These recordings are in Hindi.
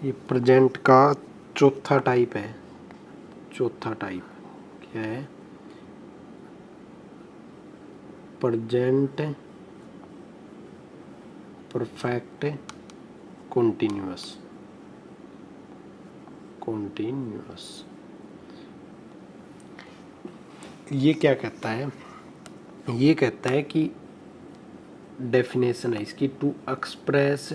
ये प्रेजेंट का चौथा टाइप है। चौथा टाइप क्या है? Present perfect continuous. ये क्या कहता है? ये कहता है कि डेफिनेशन है इसकी, to express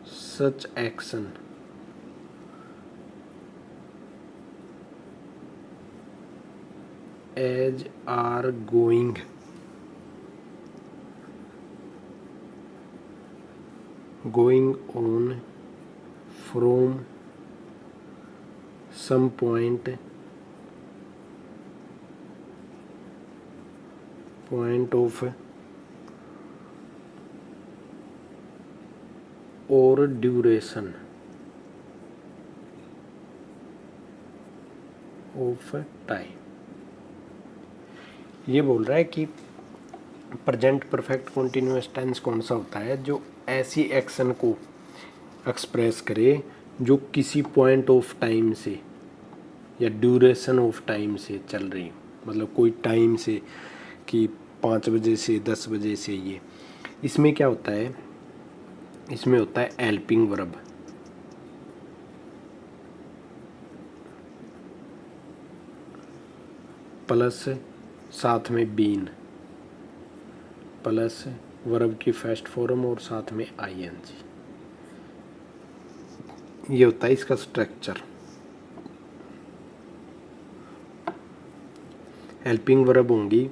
such action as are going on from some point of or duration of time। ये बोल रहा है कि प्रेजेंट परफेक्ट कॉन्टिन्यूअस टेंस कौन सा होता है जो ऐसी एक्शन को एक्सप्रेस करे जो किसी पॉइंट ऑफ टाइम से या ड्यूरेशन ऑफ टाइम से चल रही हो। मतलब कोई टाइम से कि 5 बजे से 10 बजे से। ये इसमें क्या होता है? इसमें होता है हेल्पिंग वर्ब, प्लस साथ में बीन, प्लस वर्ब की फर्स्ट फॉर्म और साथ में आईएनजी। ये होता है इसका स्ट्रक्चर। हेल्पिंग वर्ब होंगी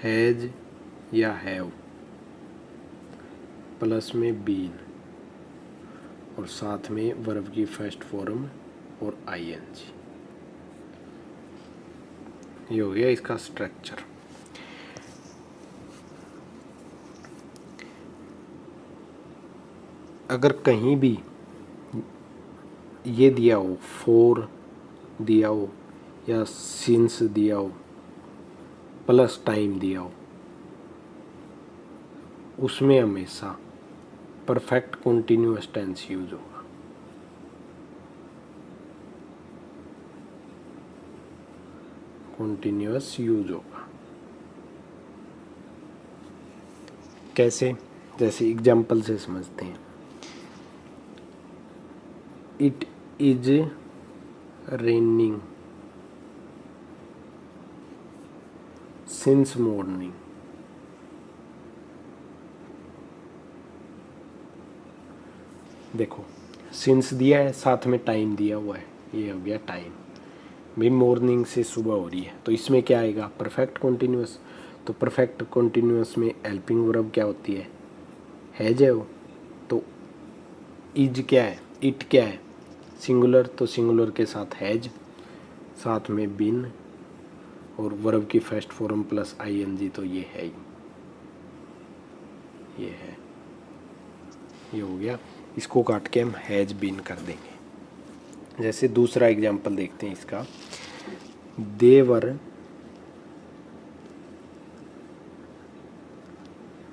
हैज या हैव, प्लस में बीन और साथ में वर्ब की फर्स्ट फॉर्म और आईएनजी। ये हो गया इसका स्ट्रक्चर। अगर कहीं भी ये दिया हो, फॉर दिया हो या सिंस दिया हो प्लस टाइम दिया हो, उसमें हमेशा परफेक्ट कॉन्टिन्यूअस टेंस यूज होगा। कॉन्टिन्यूअस यूज होगा। कैसे? जैसे एग्जाम्पल से समझते हैं। It is raining since morning. देखो सिंस दिया है, साथ में टाइम दिया हुआ है, ये हो गया टाइम। भाई मॉर्निंग से सुबह हो रही है, तो इसमें क्या आएगा? Perfect continuous. तो परफेक्ट कॉन्टिन्यूअस में हेल्पिंग वर्ब क्या होती है? हैज है वो। तो इज क्या है? इट क्या है? सिंगुलर, तो सिंगुलर के साथ हैज, साथ में बिन और वर्ब की फर्स्ट फॉर्म प्लस आईएनजी, तो ये है ही, ये है। ये हो गया। इसको काट के हम हैज बीन कर देंगे। जैसे दूसरा एग्जाम्पल देखते हैं इसका।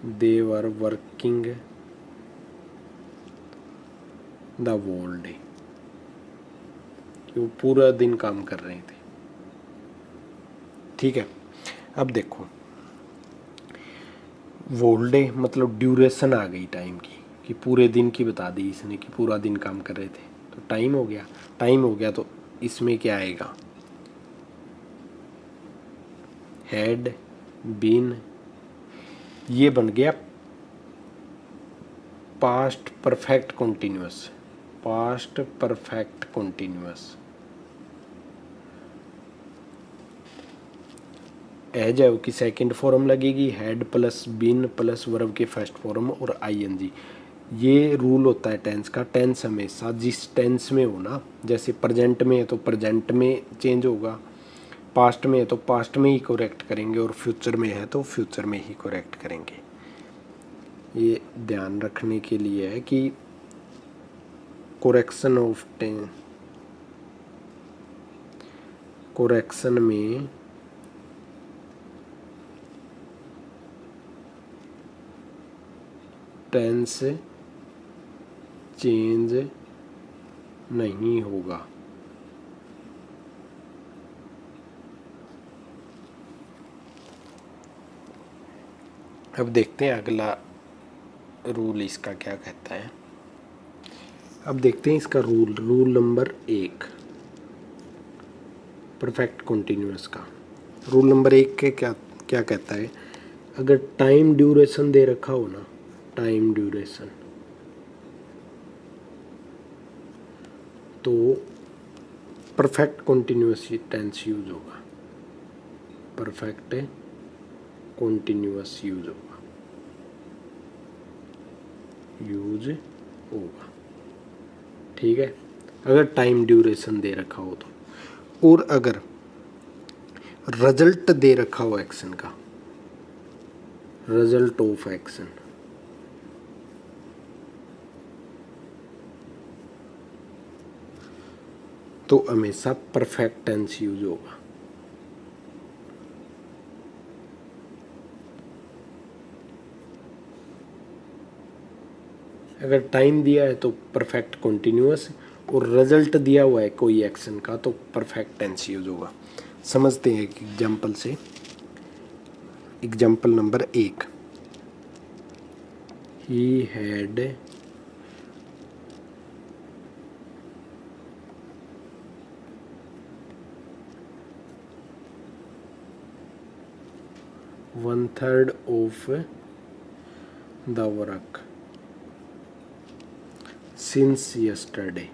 देवर वर्किंग द होल डे। वो पूरा दिन काम कर रहे थे। ठीक है, अब देखो होल डे मतलब ड्यूरेशन आ गई टाइम की, कि पूरे दिन की बता दी इसने कि पूरा दिन काम कर रहे थे, तो टाइम हो गया। टाइम हो गया तो इसमें क्या आएगा? Had been. ये बन गया past perfect continuous. Past perfect continuous. As है की सेकंड फॉर्म लगेगी, had plus been plus verb के फर्स्ट फॉर्म और आईएनजी। ये रूल होता है टेंस का। टेंस हमेशा जिस टेंस में हो ना, जैसे प्रेजेंट में है तो प्रेजेंट में चेंज होगा, पास्ट में है तो पास्ट में ही करेक्ट करेंगे, और फ्यूचर में है तो फ्यूचर में ही करेक्ट करेंगे। ये ध्यान रखने के लिए है कि कोरेक्शन ऑफ टेंस, कोरेक्शन में टेंस चेंज नहीं होगा। अब देखते हैं अगला रूल इसका क्या कहता है। अब देखते हैं इसका रूल नंबर 1 परफेक्ट कॉन्टिन्यूअस का। रूल नंबर 1 के क्या क्या कहता है, अगर टाइम ड्यूरेशन दे रखा हो ना, टाइम ड्यूरेशन, तो परफेक्ट कॉन्टिन्यूअस टेंस यूज होगा, परफेक्ट कॉन्टिन्यूअस यूज होगा। ठीक है, अगर टाइम ड्यूरेशन दे रखा हो तो। और अगर रिजल्ट दे रखा हो एक्शन का, रिजल्ट ऑफ एक्शन, तो हमेशा परफेक्ट टेंस यूज होगा। अगर टाइम दिया है तो परफेक्ट कॉन्टिन्यूअस, और रिजल्ट दिया हुआ है कोई एक्शन का तो परफेक्ट टेंस यूज होगा। समझते हैं एक एग्जाम्पल से। Example number 1, he had one third of the work since yesterday।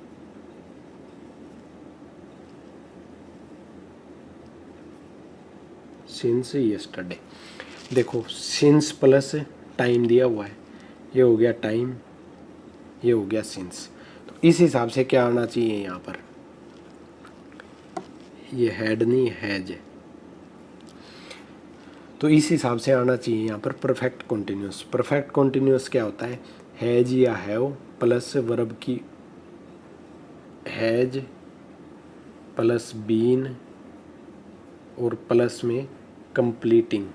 since yesterday, देखो since प्लस टाइम दिया हुआ है, ये हो गया टाइम, ये हो गया since। तो इस हिसाब से क्या आना चाहिए यहाँ पर, ये हैड नहीं हैज, तो इस हिसाब से आना चाहिए यहाँ पर परफेक्ट कॉन्टिन्यूअस। परफेक्ट कॉन्टिन्यूअस क्या होता है, हैज या हैव प्लस वर्ब की, हैज प्लस बीन और प्लस में कंप्लीटिंग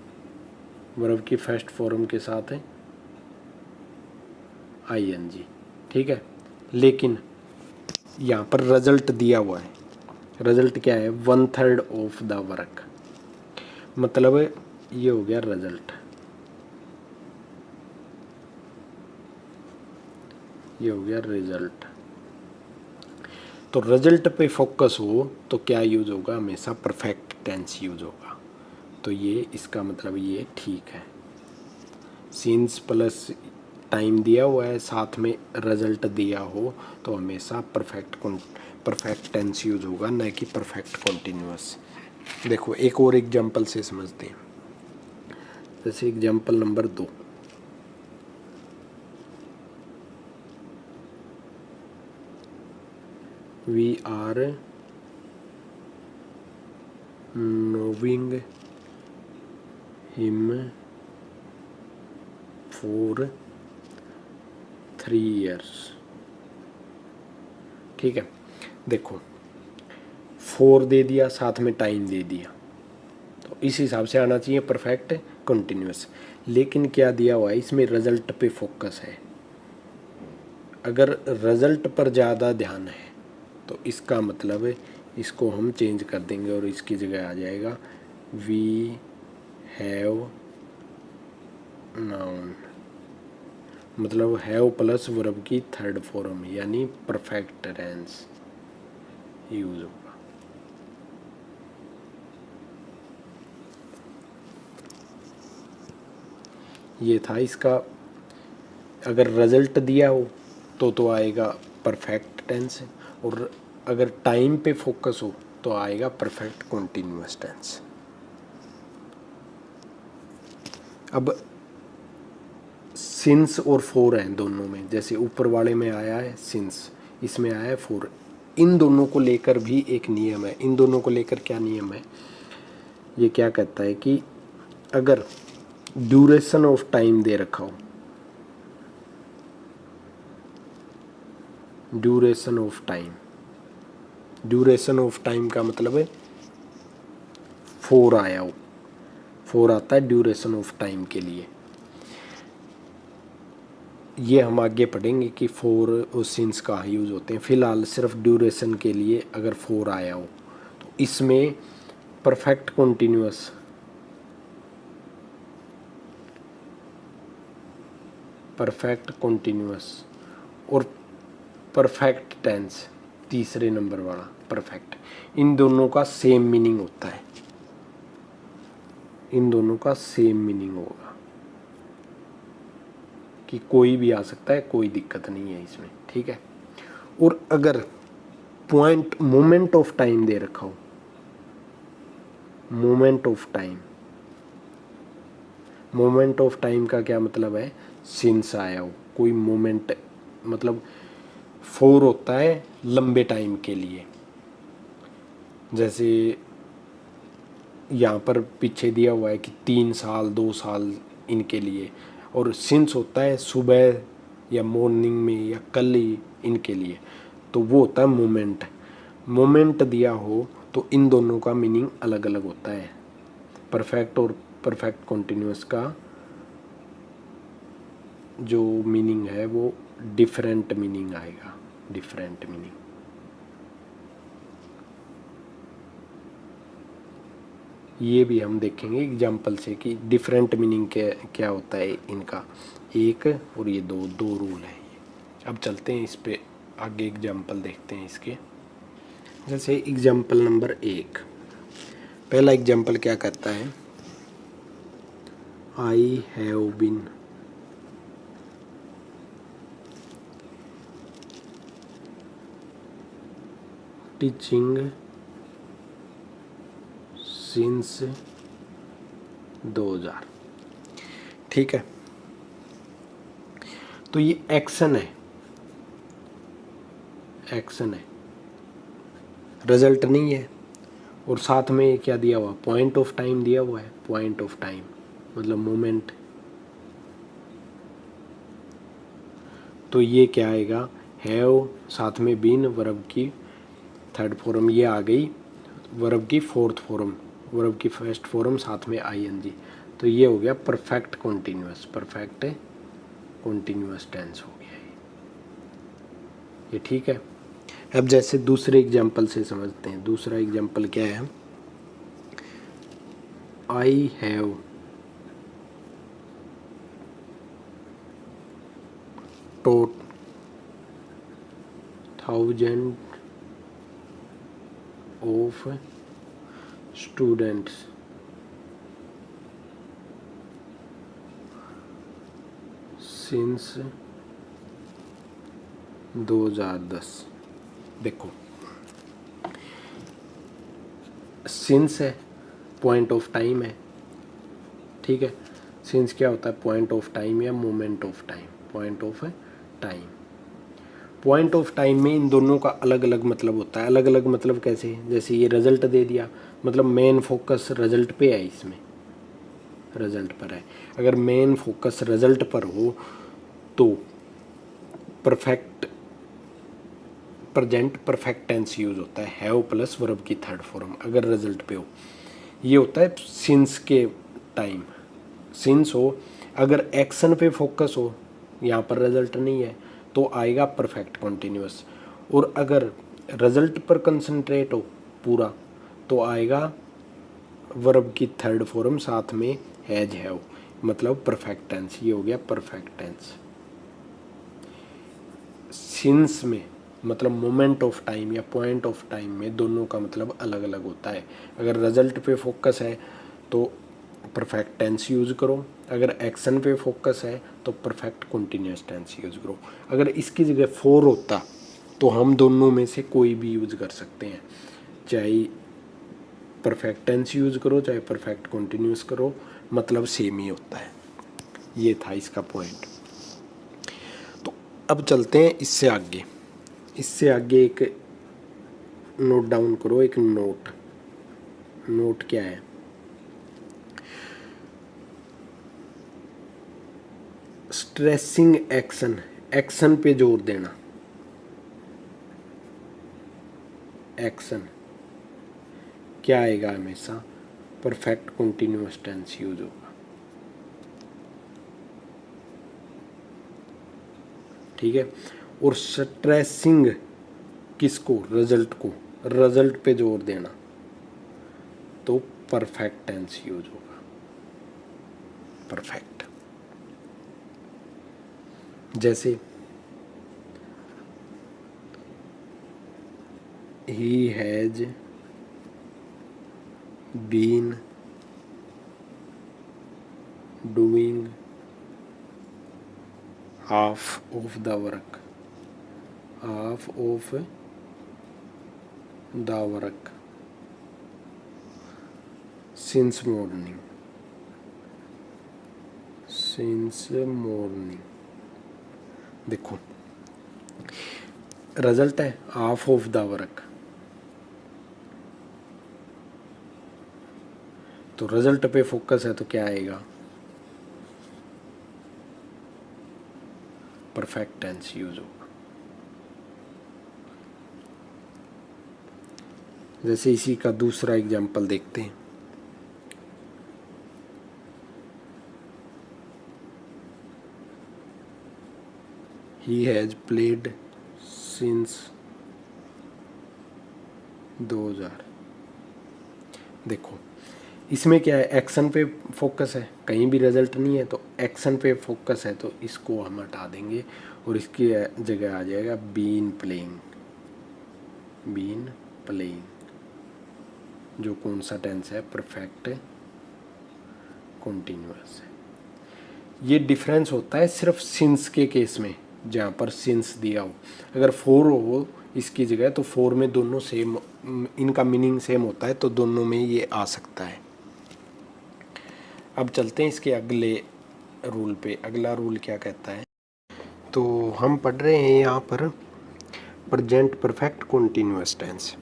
वर्ब की फर्स्ट फॉर्म के साथ है ing। ठीक है, लेकिन यहाँ पर रिजल्ट दिया हुआ है, रिजल्ट क्या है, one third of the work, मतलब ये हो गया रिजल्ट, ये हो गया रिजल्ट। तो रिजल्ट पे फोकस हो तो क्या यूज होगा, हमेशा परफेक्ट टेंस यूज होगा। तो ये इसका मतलब ये ठीक है, सिंस प्लस टाइम दिया हुआ है साथ में रिजल्ट दिया हो तो हमेशा परफेक्ट टेंस यूज होगा, न कि परफेक्ट कॉन्टिन्यूअस। देखो एक और एग्जांपल से समझते हैं, जैसे example number 2, we are knowing him for 3 years। ठीक है, देखो 4 दे दिया साथ में टाइम दे दिया, तो इस हिसाब से आना चाहिए परफेक्ट कंटिन्यूअस। लेकिन क्या दिया हुआ है, इसमें रिजल्ट पे फोकस है। अगर रिजल्ट पर ज़्यादा ध्यान है तो इसका मतलब है इसको हम चेंज कर देंगे और इसकी जगह आ जाएगा वी हैव नाउन, मतलब हैव प्लस वर्ब की थर्ड फॉर्म यानी परफेक्ट टेंस यूज होगा। ये था इसका, अगर रिजल्ट दिया हो तो आएगा परफेक्ट टेंस, और अगर टाइम पे फोकस हो तो आएगा परफेक्ट कॉन्टिन्यूअस टेंस। अब सिंस और फोर हैं दोनों में, जैसे ऊपर वाले में आया है सिंस, इसमें आया है फोर। इन दोनों को लेकर भी एक नियम है। इन दोनों को लेकर क्या नियम है, ये क्या कहता है कि अगर ड्यूरेशन ऑफ टाइम दे रखा हो, duration of time, duration of time का मतलब है 4 आया हो, 4 आता है ड्यूरेशन ऑफ टाइम के लिए। ये हम आगे पढ़ेंगे कि फोर और सिंस कहाँ यूज़ होते हैं। फ़िलहाल सिर्फ ड्यूरेशन के लिए अगर फोर आया हो तो इसमें परफेक्ट कॉन्टीन्यूअस, परफेक्ट कॉन्टीन्यूअस और परफेक्ट टेंस, तीसरे नंबर वाला परफेक्ट, इन दोनों का सेम मीनिंग होता है, इन दोनों का सेम मीनिंग होगा कि कोई भी आ सकता है, कोई दिक्कत नहीं है इसमें, ठीक है। और अगर पॉइंट मोमेंट ऑफ टाइम दे रखा हो, moment of time, moment of time का क्या मतलब है, सिंस आया हो कोई मोमेंट, मतलब फोर होता है लंबे टाइम के लिए, जैसे यहाँ पर पीछे दिया हुआ है कि 3 साल 2 साल इनके लिए, और सिंस होता है सुबह या मॉर्निंग में या कल ही इनके लिए, तो वो होता है मोमेंट। मोमेंट दिया हो तो इन दोनों का मीनिंग अलग अलग होता है। परफेक्ट और परफेक्ट कॉन्टिन्यूअस का जो मीनिंग है वो डिफरेंट मीनिंग आएगा, डिफरेंट मीनिंग। ये भी हम देखेंगे एग्जाम्पल से कि डिफरेंट मीनिंग क्या होता है इनका, एक और ये दो दो रूल है ये। अब चलते हैं इस पे आगे, एग्जाम्पल देखते हैं इसके। जैसे एग्जाम्पल नंबर 1, पहला एग्जाम्पल क्या कहता है, I have been teaching since 2000, ठीक है। तो ये एक्शन है, एक्शन है, रिजल्ट नहीं है। और साथ में क्या दिया हुआ, पॉइंट ऑफ टाइम दिया हुआ है, पॉइंट ऑफ टाइम मतलब मोमेंट। तो ये क्या आएगा, हैव साथ में बीन वर्ब की थर्ड फॉर्म ये आ गई, वर्ब की फोर्थ फॉर्म, वर्ब की फर्स्ट फॉर्म साथ में आईएनजी, तो ये हो गया perfect continuous, perfect continuous tense हो गया ये, ठीक है। अब जैसे दूसरे एग्जाम्पल से समझते हैं। दूसरा एग्जाम्पल क्या है, I have taught 1000 of students since 2010। देखो सिंस है, पॉइंट ऑफ टाइम है, ठीक है। सिंस क्या होता है, पॉइंट ऑफ टाइम या moment of time, point of time. Point of time में इन दोनों का अलग अलग मतलब होता है। अलग अलग मतलब कैसे, जैसे ये रिजल्ट दे दिया, मतलब मेन फोकस रिजल्ट पे है, इसमें रिजल्ट पर है। अगर मेन फोकस रिजल्ट पर हो तो perfect present perfect tense use होता है, हैव प्लस वर्ब की थर्ड फॉर्म अगर रिजल्ट पे हो। ये होता है सिंस के टाइम, सिंस हो। अगर एक्शन पे फोकस हो, यहाँ पर रिजल्ट नहीं है, तो आएगा परफेक्ट कॉन्टिन्यूअस। और अगर रिजल्ट पर कंसंट्रेट हो पूरा, तो आएगा वर्ब की थर्ड फॉर्म साथ में हैज हैव, मतलब परफेक्ट टेंस। ये हो गया परफेक्ट टेंस। सिंस में मतलब मोमेंट ऑफ टाइम या पॉइंट ऑफ टाइम में दोनों का मतलब अलग अलग होता है। अगर रिजल्ट पे फोकस है तो परफेक्ट टेंस यूज़ करो, अगर एक्शन पे फोकस है तो परफेक्ट कंटिन्यूअस टेंस यूज़ करो। अगर इसकी जगह फोर होता तो हम दोनों में से कोई भी यूज़ कर सकते हैं, चाहे परफेक्ट टेंस यूज़ करो चाहे परफेक्ट कंटिन्यूअस करो, मतलब सेम ही होता है। ये था इसका पॉइंट। तो अब चलते हैं इससे आगे। इससे आगे एक नोट डाउन करो, एक नोट। नोट क्या है, स्ट्रेसिंग एक्शन, एक्शन पे जोर देना। एक्शन क्या आएगा, हमेशा परफेक्ट कंटिन्यूअस टेंस यूज होगा। ठीक है। और स्ट्रेसिंग किसको, रिजल्ट को, रिजल्ट पे जोर देना, तो परफेक्ट टेंस यूज होगा, परफेक्ट। जैसे ही has been doing half of the work, half of the work since morning, since morning. देखो रिजल्ट है हाफ ऑफ द वर्क, तो रिजल्ट पे फोकस है तो क्या आएगा, परफेक्ट टेंस यूज होगा। जैसे इसी का दूसरा एग्जांपल देखते हैं। He has played since 2000। देखो इसमें क्या है, एक्शन पे फोकस है, कहीं भी रिजल्ट नहीं है तो एक्शन पे फोकस है, तो इसको हम हटा देंगे और इसकी जगह आ जाएगा बीन प्लेइंग, बीन प्लेइंग, जो कौन सा टेंस है, परफेक्ट कॉन्टिन्यूअस है। ये डिफरेंस होता है सिर्फ सिंस के केस में, जहाँ पर सिंस दिया हो, अगर फोर हो इसकी जगह तो फोर में दोनों सेम, इनका मीनिंग सेम होता है, तो दोनों में ये आ सकता है। अब चलते हैं इसके अगले रूल पे। अगला रूल क्या कहता है, तो हम पढ़ रहे हैं यहाँ पर प्रेजेंट परफेक्ट कॉन्टिन्यूअस टेंस।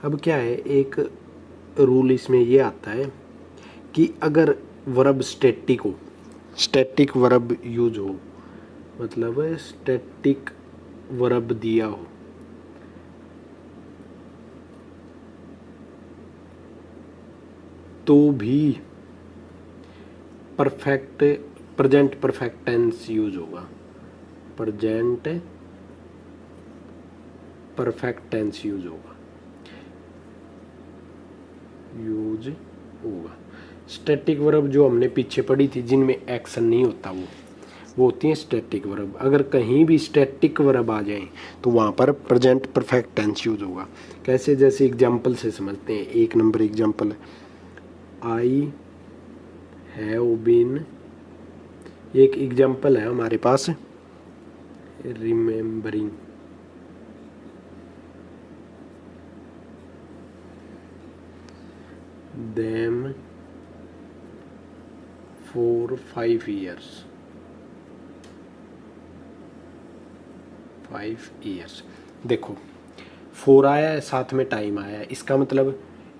अब क्या है, एक रूल इसमें ये आता है कि अगर वर्ब स्टैटिक हो, स्टैटिक वर्ब यूज हो, मतलब स्टैटिक वर्ब दिया हो, तो भी perfect present perfect tense use होगा, प्रेजेंट परफेक्ट टेंस यूज होगा, यूज होगा। स्टैटिक वर्ब जो हमने पीछे पढ़ी थी जिनमें एक्शन नहीं होता, वो होती है स्टैटिक वर्ब। अगर कहीं भी स्टैटिक वर्ब आ जाए तो वहाँ पर प्रेजेंट परफेक्ट टेंस यूज होगा। कैसे, जैसे एग्जांपल से समझते हैं। एक number example, I have been, एक एग्जांपल है हमारे पास, remembering, them for 5 years, 5 years। देखो 4 आया है, साथ में टाइम आया है, इसका मतलब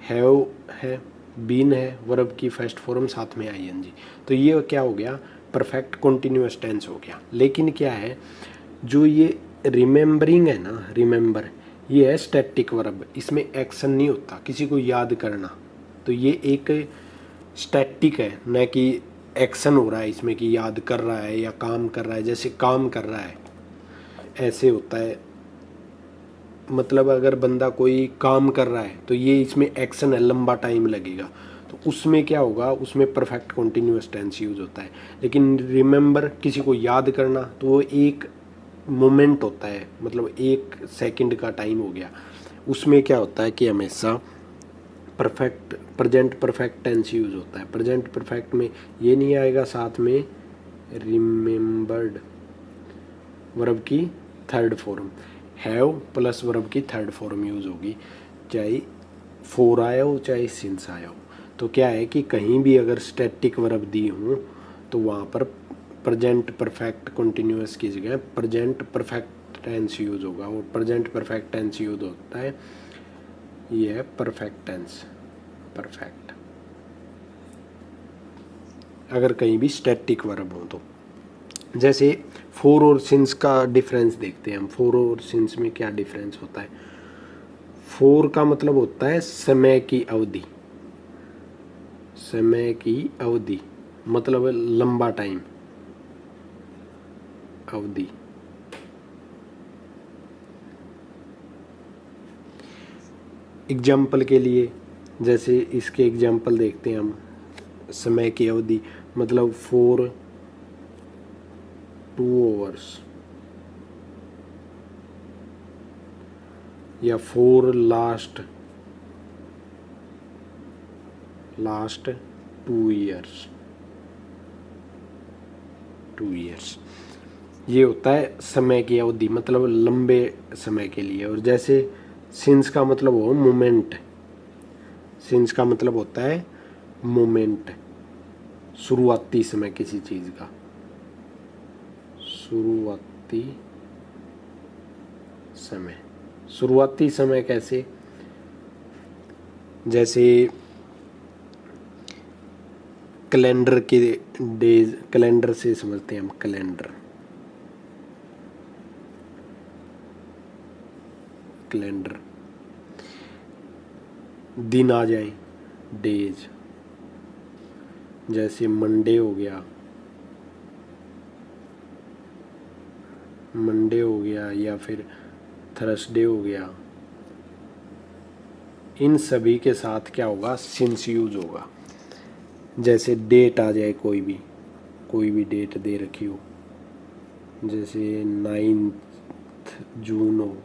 हैव है, बीन है, वर्ब की फर्स्ट फॉर्म, साथ में आईएनजी, तो ये क्या हो गया, परफेक्ट कॉन्टिन्यूअस टेंस हो गया। लेकिन क्या है, जो ये रिमेम्बरिंग है ना, रिमेम्बर, ये है स्टैटिक वर्ब, इसमें एक्शन नहीं होता, किसी को याद करना, तो ये एक स्टैटिक है, न कि एक्शन हो रहा है इसमें कि याद कर रहा है या काम कर रहा है, जैसे काम कर रहा है ऐसे होता है। मतलब अगर बंदा कोई काम कर रहा है तो ये इसमें एक्शन है, लंबा टाइम लगेगा, तो उसमें क्या होगा, उसमें परफेक्ट कॉन्टिन्यूअस टेंस यूज होता है। लेकिन रिमेंबर, किसी को याद करना, तो वो एक मोमेंट होता है, मतलब 1 सेकंड का टाइम हो गया, उसमें क्या होता है कि हमेशा perfect present perfect tense use होता है। प्रेजेंट परफेक्ट में ये नहीं आएगा साथ में रिमेंबर्ड, वर्ब की third form, have plus verb की थर्ड फॉर्म यूज होगी, चाहे फोर आया हो चाहे सिंस आया हो। तो क्या है कि कहीं भी अगर स्टैटिक वर्ब दी हो तो वहाँ पर प्रेजेंट परफेक्ट कॉन्टिन्यूअस की जगह प्रेजेंट परफेक्ट टेंस यूज होगा, और प्रेजेंट परफेक्ट टेंस यूज होता है, ये है परफेक्ट टेंस, परफेक्ट, अगर कहीं भी स्टैटिक वर्ब हो तो। जैसे फोर और सिंस का डिफरेंस देखते हैं हम। फोर और सिंस में क्या डिफरेंस होता है, फोर का मतलब होता है समय की अवधि, समय की अवधि मतलब लंबा टाइम, अवधि, एग्जाम्पल के लिए जैसे इसके एग्जाम्पल देखते हैं हम, समय की अवधि मतलब 4 2 hours या 4 लास्ट 2 years 2 years। ये होता है समय की अवधि, मतलब लंबे समय के लिए। और जैसे सिंस का मतलब हो मोमेंट, सिंस का मतलब होता है मोमेंट, शुरुआती समय किसी चीज का, शुरुआती समय। शुरुआती समय कैसे, जैसे कैलेंडर के डेज, कैलेंडर से समझते हैं हम, कैलेंडर कैलेंडर दिन आ जाए, डेज, जैसे मंडे हो गया, मंडे हो गया या फिर थर्सडे हो गया। इन सभी के साथ क्या होगा, सिंस यूज होगा। जैसे डेट आ जाए, कोई भी डेट दे रखी हो, जैसे 9 जून हो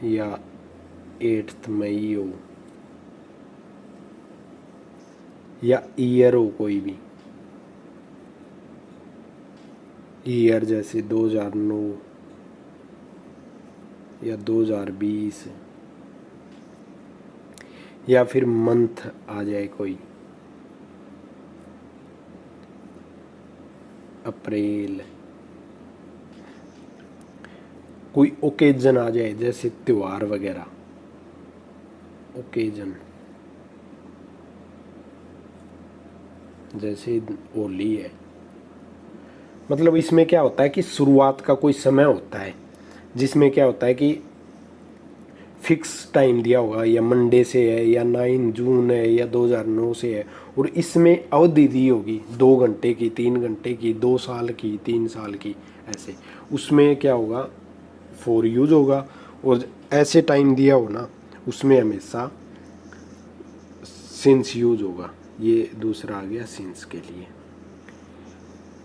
या 8 मई हो या ईयर हो, कोई भी ईयर जैसे 2009 या 2020, या फिर मंथ आ जाए कोई, अप्रैल। कोई ओकेजन आ जाए जैसे त्योहार वगैरह, ओकेजन जैसे होली है। मतलब इसमें क्या होता है कि शुरुआत का कोई समय होता है जिसमें क्या होता है कि फिक्स टाइम दिया होगा, या मंडे से है या 9 जून है या 2009 से है, और इसमें अवधि दी होगी 2 घंटे की, 3 घंटे की, 2 साल की, 3 साल की, ऐसे। उसमें क्या होगा, फॉर यूज होगा। और ऐसे टाइम दिया हो ना, उसमें हमेशा सिंस यूज होगा। ये दूसरा आ गया सिंस के लिए।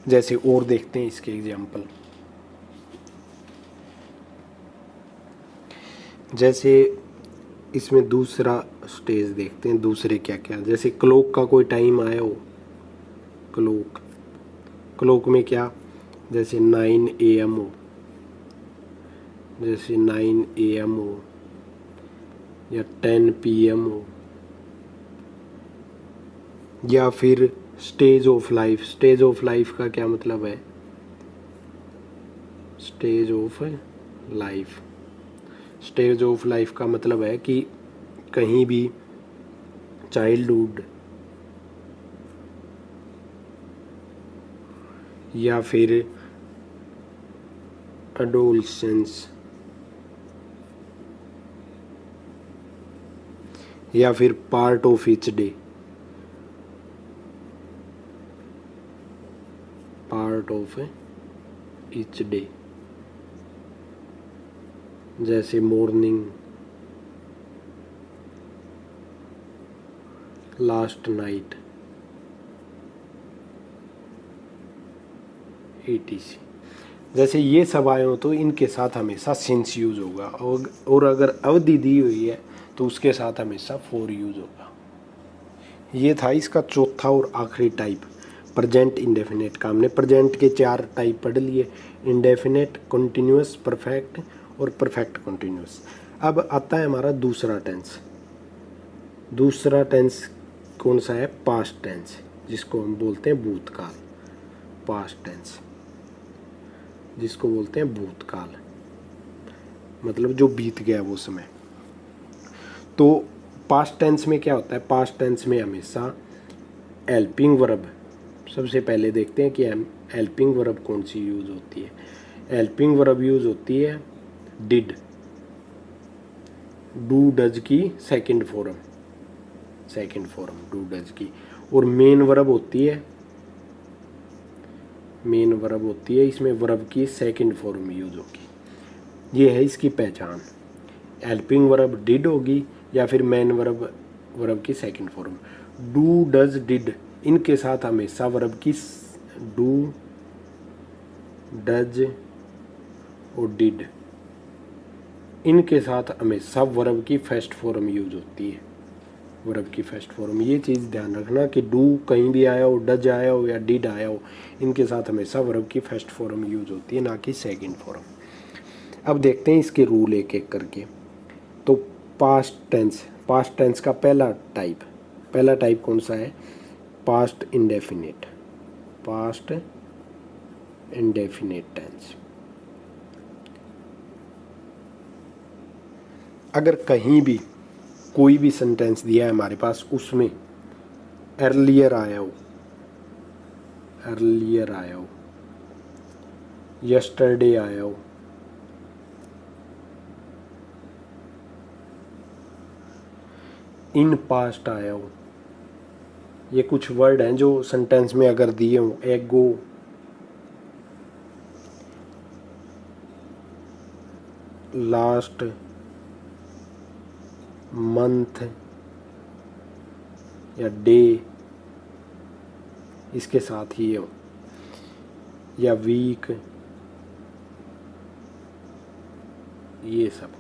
जैसे और देखते हैं इसके एग्जाम्पल, जैसे इसमें दूसरा स्टेज देखते हैं, दूसरे क्या क्या। जैसे क्लॉक का कोई टाइम आया हो, क्लॉक, क्लॉक में क्या, जैसे 9 AM हो, जैसे 9 AM हो या 10 PM हो, या फिर stage of life. Stage of life का क्या मतलब है, stage of life, stage of life का मतलब है कि कहीं भी चाइल्डहुड या फिर एडोलसेंस या फिर part of each day, part of each day, जैसे मॉर्निंग, लास्ट नाइट, ETC। जैसे ये सब आए हो तो इनके साथ हमेशा सिंस यूज होगा, और अगर अवधि दी हुई है तो उसके साथ हमेशा फॉर यूज होगा। ये था इसका चौथा और आखिरी टाइप, प्रेजेंट इंडेफिनेट का। हमने प्रेजेंट के 4 टाइप पढ़ लिए, इंडेफिनेट, कॉन्टिन्यूअस, परफेक्ट और परफेक्ट कॉन्टिन्यूअस। अब आता है हमारा दूसरा टेंस। दूसरा टेंस कौन सा है, पास्ट टेंस, जिसको हम बोलते हैं भूतकाल। पास्ट टेंस जिसको बोलते हैं भूतकाल, मतलब जो बीत गया वो समय। तो पास्ट टेंस में क्या होता है, पास्ट टेंस में हमेशा हेल्पिंग वर्ब, सबसे पहले देखते हैं कि हेल्पिंग वर्ब कौन सी यूज होती है। हेल्पिंग वर्ब यूज होती है डिड, डू डज की सेकंड फॉर्म, डू डज की। और मेन वर्ब होती है, मेन वर्ब होती है, इसमें वर्ब की सेकंड फॉर्म यूज होगी। ये है इसकी पहचान। हेल्पिंग वर्ब डिड होगी या फिर मेन वर्ब की second form. Do, does, did, इनके साथ हमेशा वर्ब की डू, डज और डिड, इनके साथ हमेशा वर्ब की फर्स्ट फॉर्म यूज होती है। वर्ब की फर्स्ट फॉर्म, ये चीज़ ध्यान रखना कि डू कहीं भी आया हो, डज आया हो या डिड आया हो, इनके साथ हमेशा वर्ब की फर्स्ट फॉर्म यूज होती है, ना कि सेकंड फॉर्म। अब देखते हैं इसके रूल एक एक करके। तो पास्ट टेंस का पहला टाइप कौन सा है? Past indefinite tense. अगर कहीं भी कोई भी सेंटेंस दिया है हमारे पास, उसमें अर्लियर आया हो, यस्टरडे आया हो, इन पास्ट आया हो, ये कुछ वर्ड हैं जो सेंटेंस में अगर दिए हों, एगो, लास्ट मंथ या डे इसके साथ ही हो, या वीक, ये सब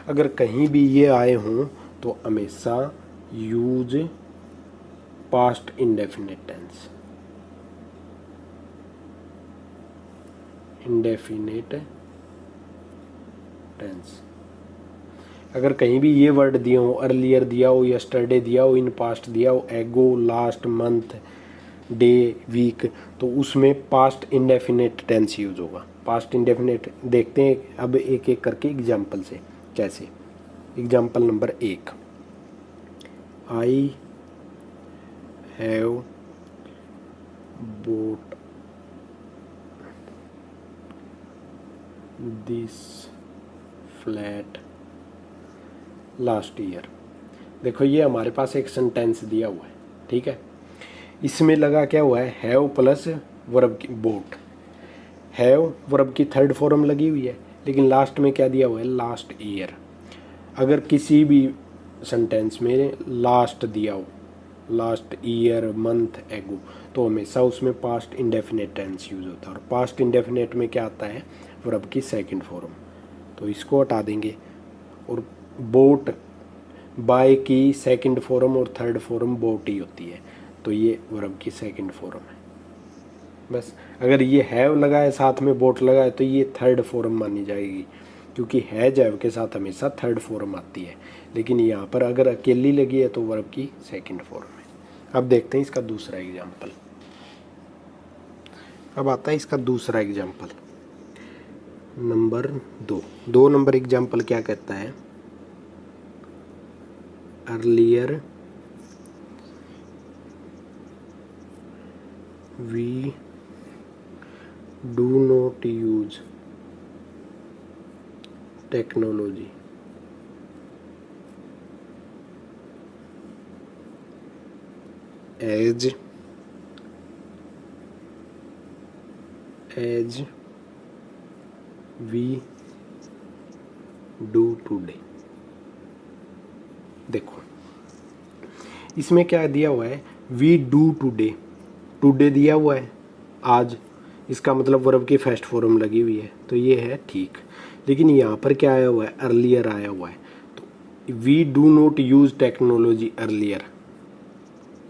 अगर कहीं भी ये आए हों तो हमेशा यूज पास्ट इंडेफिनिट टेंस। अगर कहीं भी ये वर्ड दिए हो, अर्लियर दिया हो, यस्टरडे दिया हो, इन पास्ट दिया हो, एगो, लास्ट मंथ, डे, वीक, तो उसमें पास्ट इंडेफिनिट टेंस यूज होगा। पास्ट इंडेफिनिट देखते हैं अब एक एक करके एग्जाम्पल से कैसे। Example number 1, I have bought this flat last year। देखो ये हमारे पास एक सेंटेंस दिया हुआ है, ठीक है। इसमें लगा क्या हुआ है? हैव प्लस वर्ब की बोट। हैव वर्ब की थर्ड फॉर्म लगी हुई है, लेकिन लास्ट में क्या दिया हुआ है? Last year. अगर किसी भी सेंटेंस में लास्ट दिया हो, लास्ट ईयर, मंथ, एगो, तो हमेशा उसमें पास्ट इंडेफिनिट टेंस यूज होता है। और पास्ट इंडेफिनिट में क्या आता है? वर्ब की सेकंड फॉर्म। तो इसको हटा देंगे। और बोट, बाय की सेकंड फॉर्म और थर्ड फॉर्म बोट ही होती है, तो ये वर्ब की सेकंड फॉर्म है। बस अगर ये हैव लगा है साथ में बोट लगा है तो ये थर्ड फॉर्म मानी जाएगी, क्योंकि है जैव के साथ हमेशा थर्ड फॉर्म आती है। लेकिन यहाँ पर अगर अकेली लगी है तो वर्ब की सेकंड फॉर्म है। अब देखते हैं इसका दूसरा एग्जाम्पल। अब आता है इसका दूसरा एग्जाम्पल नंबर 2 नंबर एग्जाम्पल क्या कहता है? Earlier we do not use technology as we do today. देखो इसमें क्या दिया हुआ है? We do today. टुडे दिया हुआ है आज, इसका मतलब वर्ब की फर्स्ट फॉर्म लगी हुई है, तो ये है ठीक। लेकिन यहाँ पर क्या आया हुआ है? अर्लियर आया हुआ है। तो we do not use technology earlier,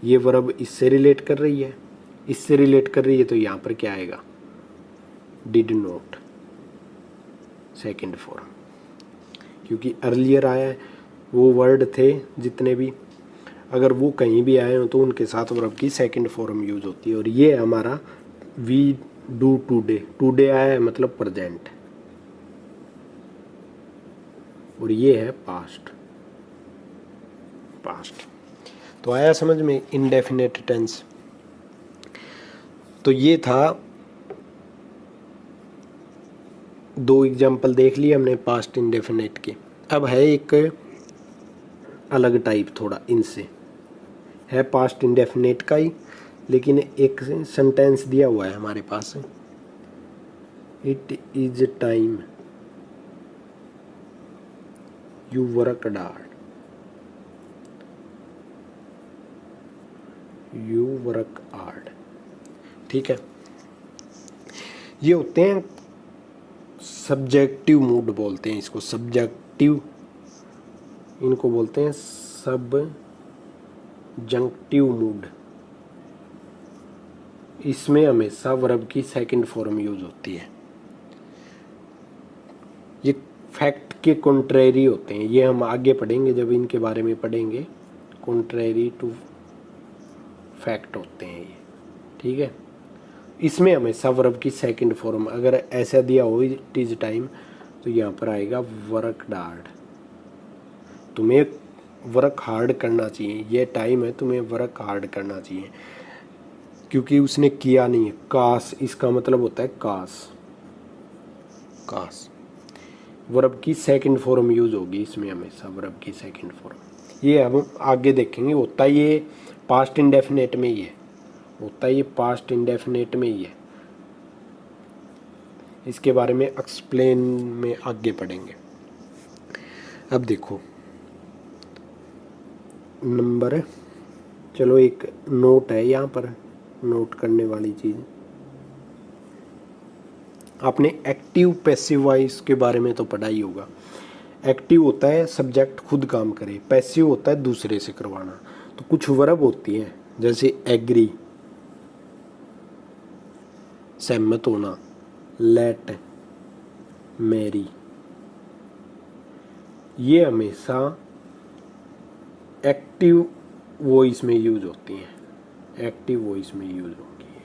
ये वर्ब इससे रिलेट कर रही है, इससे रिलेट कर रही है, तो यहाँ पर क्या आएगा? डिड नॉट सेकंड फॉर्म, क्योंकि अर्लियर आया है, वो वर्ड थे जितने भी, अगर वो कहीं भी आए हो तो उनके साथ वर्ब की सेकंड फॉर्म यूज होती है। और ये हमारा वी डू टुडे, टुडे आया है मतलब प्रेजेंट, और ये है पास्ट। तो आया समझ में इंडेफिनिट टेंस? तो ये था 2 एग्जाम्पल देख लिए हमने पास्ट इंडेफिनिट के। अब है एक अलग टाइप थोड़ा इनसे, है पास्ट इंडेफिनिट का ही, लेकिन एक सेंटेंस दिया हुआ है हमारे पास, it is time you worked hard, you work hard. ठीक है, ये होते हैं सब्जेक्टिव मूड बोलते हैं इसको, सब्जेक्टिव, इनको बोलते हैं सबजंक्टिव मूड। इसमें हमेशा वर्ब की सेकंड फॉर्म यूज होती है। ये फैक्ट के कॉन्ट्रेरी होते हैं, ये हम आगे पढ़ेंगे जब इनके बारे में पढ़ेंगे। कॉन्ट्रेरी टू फैक्ट होते हैं ये। ठीक है, इसमें हमेशा वर्ब की सेकंड फॉर्म, अगर ऐसा दिया हो इट इज टाइम, तो यहाँ पर आएगा वर्क हार्ड। तुम्हें वर्क हार्ड करना चाहिए, ये टाइम है, तुम्हें वर्क हार्ड करना चाहिए, क्योंकि उसने किया नहीं है। काश, इसका मतलब होता है काश, काश। वर्ब की सेकंड फॉर्म यूज होगी इसमें हमेशा, वर्ब की सेकंड फॉर्म। ये हम आगे देखेंगे। होता ये पास्ट इंडेफिनेट में ही है, होता ये पास्ट इंडेफिनेट में ही है। इसके बारे में एक्सप्लेन में आगे पढ़ेंगे। अब देखो नंबर, चलो एक नोट है यहाँ पर, नोट करने वाली चीज़। आपने एक्टिव पैसिव वॉइस के बारे में तो पढ़ा ही होगा। एक्टिव होता है सब्जेक्ट खुद काम करे, पैसिव होता है दूसरे से करवाना। तो कुछ वर्ब होती हैं जैसे एग्री, सहमत होना, लेट, मैरी, ये हमेशा एक्टिव वॉइस में यूज होती हैं, एक्टिव वॉइस में यूज होती है,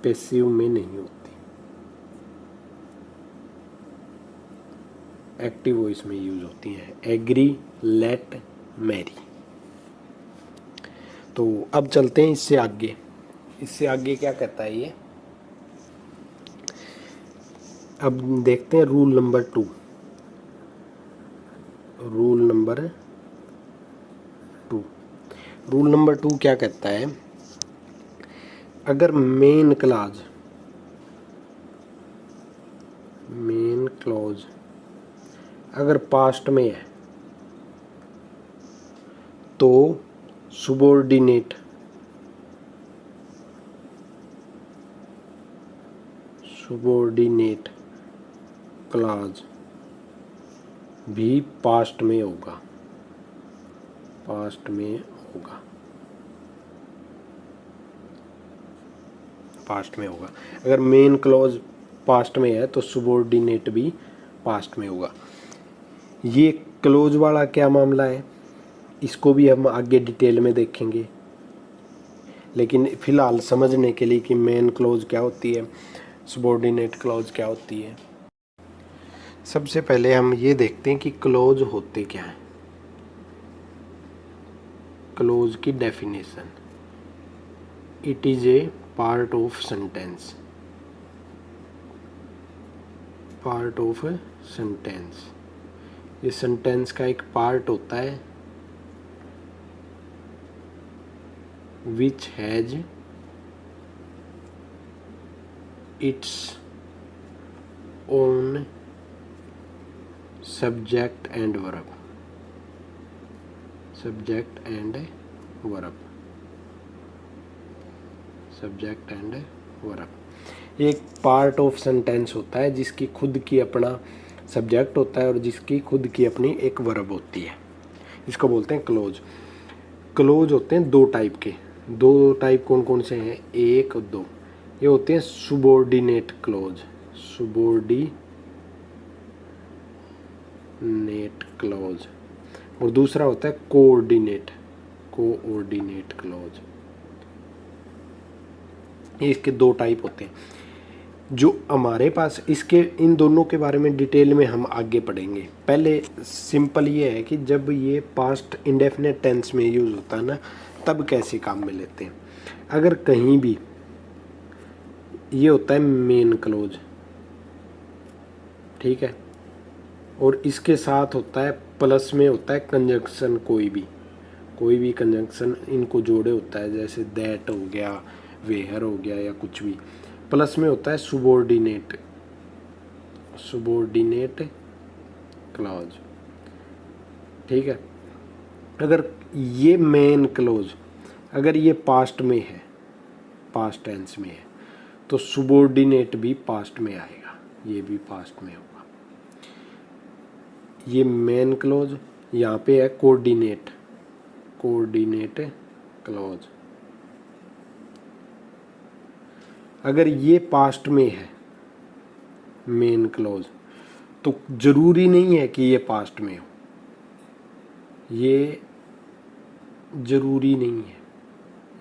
पैसिव में नहीं होती, एक्टिव वॉइस में यूज होती हैं। Agree, let, marry. तो अब चलते हैं इससे आगे। इससे आगे क्या कहता है ये, अब देखते हैं rule number 2। Rule number 2, rule number 2 क्या कहता है, अगर मेन क्लॉज, मेन क्लॉज अगर पास्ट में है तो सुबॉर्डिनेट, सुबॉर्डिनेट क्लॉज भी पास्ट में होगा, पास्ट में होगा, पास्ट में होगा। अगर मेन क्लॉज पास्ट में है तो सुबॉर्डिनेट भी पास्ट में होगा। ये क्लोज वाला क्या मामला है, इसको भी हम आगे डिटेल में देखेंगे, लेकिन फिलहाल समझने के लिए कि मेन क्लॉज क्या होती है, सुबॉर्डिनेट क्लॉज क्या होती है, सबसे पहले हम ये देखते हैं कि क्लॉज होते क्या हैं। क्लॉज की definition, it is a part of sentence, part of sentence, ये सेंटेंस का एक पार्ट होता है which has its own subject and verb, subject and verb, subject and verb। एक पार्ट ऑफ सेंटेंस होता है जिसकी खुद की अपना सब्जेक्ट होता है और जिसकी खुद की अपनी एक वर्ब होती है, इसको बोलते हैं क्लोज। क्लोज होते हैं दो टाइप के, दो टाइप कौन कौन से हैं, एक और दो। ये होते हैं सुबॉर्डिनेट क्लोज, सुबॉर्डिनेट क्लोज, और दूसरा होता है कोऑर्डिनेट, कोऑर्डिनेट क्लोज। ये इसके दो टाइप होते हैं जो हमारे पास, इसके इन दोनों के बारे में डिटेल में हम आगे पढ़ेंगे। पहले सिंपल ये है कि जब ये पास्ट इंडेफिनेट टेंस में यूज़ होता है ना, तब कैसे काम में लेते हैं। अगर कहीं भी ये होता है मेन क्लोज, ठीक है, और इसके साथ होता है प्लस में होता है कंजंक्शन, कोई भी कंजंक्शन इनको जोड़े होता है, जैसे दैट हो गया, वेयर हो गया, या कुछ भी। प्लस में होता है सुबॉर्डिनेट, सुबॉर्डिनेट क्लॉज, ठीक है। अगर ये मेन क्लॉज अगर ये पास्ट में है, पास्ट टेंस में है, तो सुबॉर्डिनेट भी पास्ट में आएगा, ये भी पास्ट में होगा। ये मेन क्लॉज, यहाँ पे है कोऑर्डिनेट, कोऑर्डिनेट क्लॉज। अगर ये पास्ट में है मेन क्लॉज, तो जरूरी नहीं है कि ये पास्ट में हो, ये जरूरी नहीं है,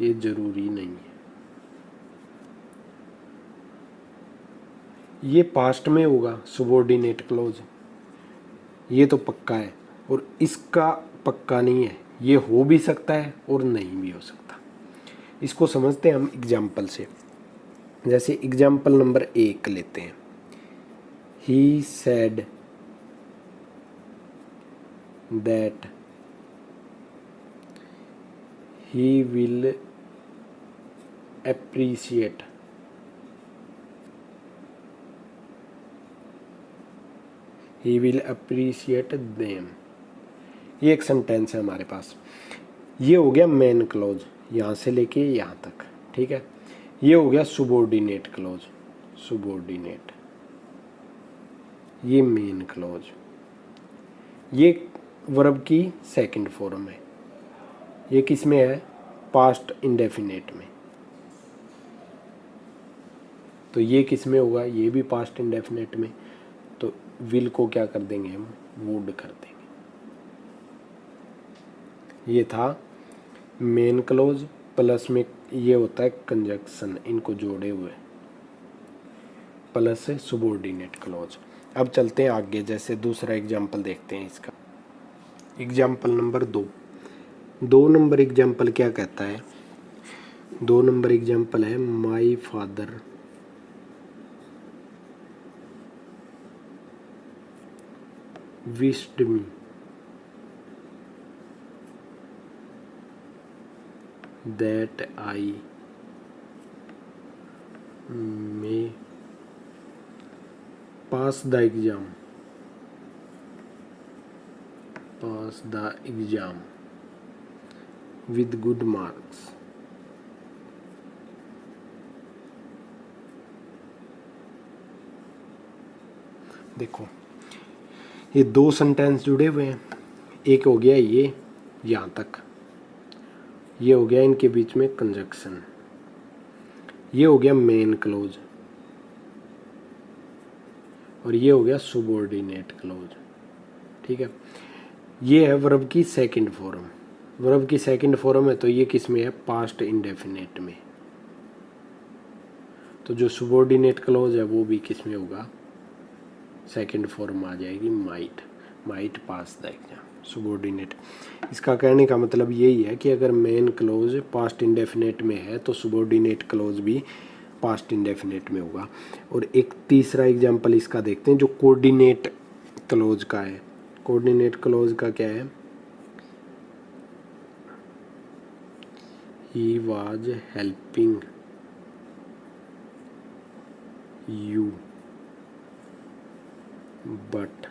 ये जरूरी नहीं है। ये पास्ट में होगा सुबॉर्डिनेट क्लॉज, ये तो पक्का है। और इसका पक्का नहीं है, ये हो भी सकता है और नहीं भी हो सकता। इसको समझते हैं हम एग्जाम्पल से। जैसे एग्जाम्पल नंबर 1 लेते हैं। He said that he will appreciate he will appreciate them। ये एक सेंटेंस है हमारे पास। ये हो गया मेन क्लॉज, यहाँ से लेके यहाँ तक, ठीक है। ये हो गया सुबॉर्डिनेट क्लॉज, सुबॉर्डिनेट, ये मेन क्लॉज। ये वर्ब की सेकंड फॉर्म है, ये किस में है, पास्ट इंडेफिनेट में। तो ये किस में होगा, ये भी पास्ट इंडेफिनेट में। तो विल को क्या कर देंगे हम, वुड कर देंगे। ये था मेन क्लॉज, प्लस में ये होता है कंजक्शन, इनको जोड़े हुए, प्लस से सुबॉर्डिनेट क्लॉज। अब चलते हैं आगे, जैसे दूसरा एग्जाम्पल देखते हैं इसका। Example number 2। 2 नंबर एग्जाम्पल क्या कहता है, 2 नंबर एग्जाम्पल है my father wished me that I may pass the exam, pass the exam with good marks। देखो ये 2 सेंटेंस जुड़े हुए हैं। एक हो गया ये यहाँ तक, ये हो गया इनके बीच में कंजक्शन, ये हो गया मेन क्लॉज, और ये हो गया सुबॉर्डिनेट क्लॉज, ठीक है। ये है वर्ब की सेकंड फॉर्म, वर्ब की सेकंड फॉर्म है, तो ये किस में है, पास्ट इंडेफिनेट में। तो जो सुबॉर्डिनेट क्लॉज है वो भी किस में होगा, सेकंड फॉर्म आ जाएगी, might, might pass the exam, subordinate. इसका कहने का मतलब यही है कि अगर मेन क्लॉज पास्ट इंडेफिनेट में है तो सुबॉर्डिनेट क्लॉज भी पास्ट इंडेफिनेट में होगा। और एक तीसरा एग्जांपल इसका देखते हैं जो कोऑर्डिनेट क्लॉज का है। कोऑर्डिनेट क्लॉज का क्या है, he was helping you but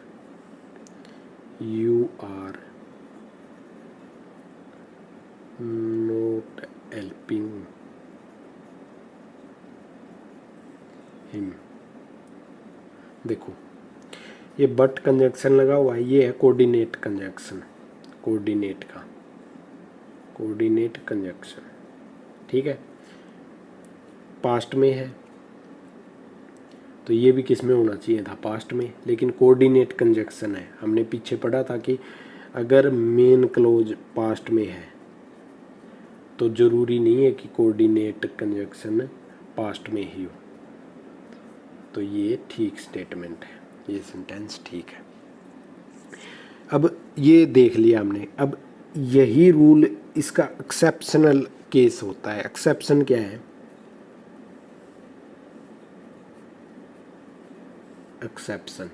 you are not helping him। देखो ये बट कंजक्शन लगा हुआ है, ये है कोऑर्डिनेट कंजक्शन, कोऑर्डिनेट का कोऑर्डिनेट कंजक्शन, ठीक है। पास्ट में है तो ये भी किस में होना चाहिए था, पास्ट में, लेकिन कोऑर्डिनेट कंजक्शन है। हमने पीछे पढ़ा था कि अगर मेन क्लॉज पास्ट में है तो ज़रूरी नहीं है कि कोऑर्डिनेट कंजक्शन पास्ट में ही हो। तो ये ठीक स्टेटमेंट है, ये सेंटेंस ठीक है। अब ये देख लिया हमने। अब यही रूल इसका एक्सेप्शनल केस होता है। एक्सेप्शन क्या है, एक्सेप्शन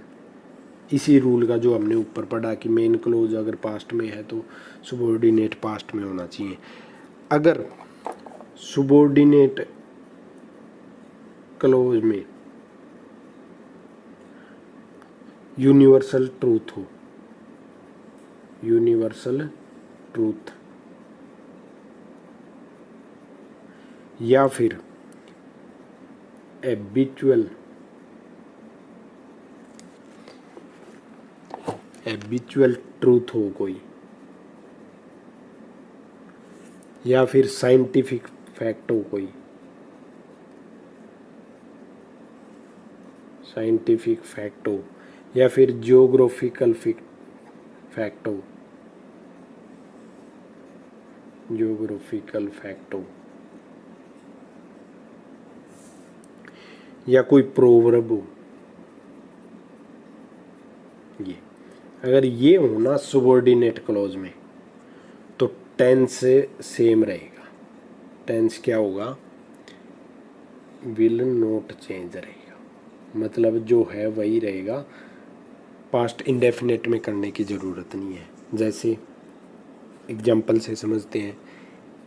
इसी रूल का जो हमने ऊपर पढ़ा कि मेन क्लॉज अगर पास्ट में है तो सुबॉर्डिनेट पास्ट में होना चाहिए। अगर सुबॉर्डिनेट क्लॉज में यूनिवर्सल ट्रूथ हो, यूनिवर्सल ट्रूथ, या फिर हैबिचुअल ट्रूथ हो कोई, या फिर साइंटिफिक फैक्ट हो कोई, साइंटिफिक फैक्ट हो, या फिर जियोग्राफिकल फैक्ट हो, जियोग्राफिकल फैक्ट हो, या कोई प्रोवर्ब हो। ये अगर ये हो ना सबऑर्डिनेट क्लॉज में, तो टेंस सेम रहेगा। टेंस क्या होगा? विल नॉट चेंज रहेगा, मतलब जो है वही रहेगा। पास्ट इंडेफिनेट में करने की ज़रूरत नहीं है। जैसे एग्जाम्पल से समझते हैं